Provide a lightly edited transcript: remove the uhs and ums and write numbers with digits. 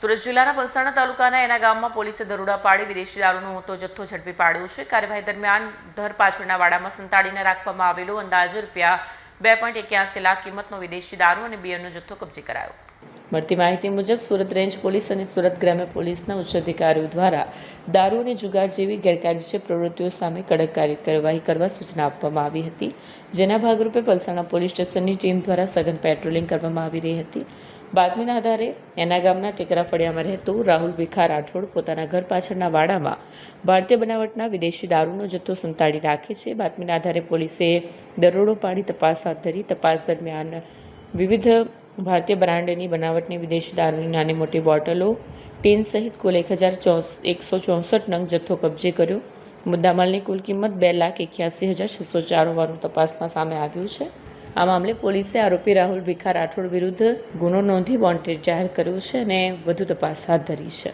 સુરત જિલ્લાના પલસાણા તાલુકાના એના ગામમાં પોલીસે દરોડા પાડી વિદેશી દારૂનો મોટો જથ્થો ઝડપી પાડ્યો છે। કાર્યવાહી દરમિયાન ઘર પાછળના વાડામાં સંતાડીને રાખવામાં આવેલો અંદાજે ₹2.81 લાખ કિંમતનો વિદેશી દારૂ અને બિયરનો જથ્થો કબજે કરાયો। મળતી માહિતી મુજબ સુરત રેન્જ પોલીસ અને સુરત ગ્રામ્ય પોલીસના ઉચ્ચ અધિકારીઓ દ્વારા દારૂ અને જુગાર જેવી ગેરકાયદેસર પ્રવૃત્તિઓ સામે કડક કાર્યવાહી કરવા સૂચના આપવામાં આવી હતી, જેના ભાગરૂપે પલસાણા પોલીસ સ્ટેશનની ટીમ દ્વારા સઘન પેટ્રોલિંગ કરવામાં આવી રહી હતી। બાતમીના આધારે એના ગામના ટેકરા ફળિયામાં રહેતો રાહુલ ભીખા રાઠોડ પોતાના ઘર પાછળના વાડામાં ભારતીય બનાવટના વિદેશી દારૂનો જથ્થો સંતાડી રાખે છે। બાતમીના આધારે પોલીસે દરોડો પાડી તપાસ હાથ ધરી। તપાસ દરમિયાન વિવિધ ભારતીય બ્રાન્ડની બનાવટની વિદેશી દારૂની નાની મોટી બોટલો, ટીન સહિત કુલ 1,164 નંગ જથ્થો કબજે કર્યો। મુદ્દામાલની કુલ કિંમત ₹2,81,604 હોવાનું તપાસમાં સામે આવ્યું છે। આ મામલે પોલીસે આરોપી રાહુલ ભીખા રાઠોડ વિરુદ્ધ ગુનો નોંધી વોન્ટેડ જાહેર કર્યો છે અને વધુ તપાસ હાથ ધરી છે।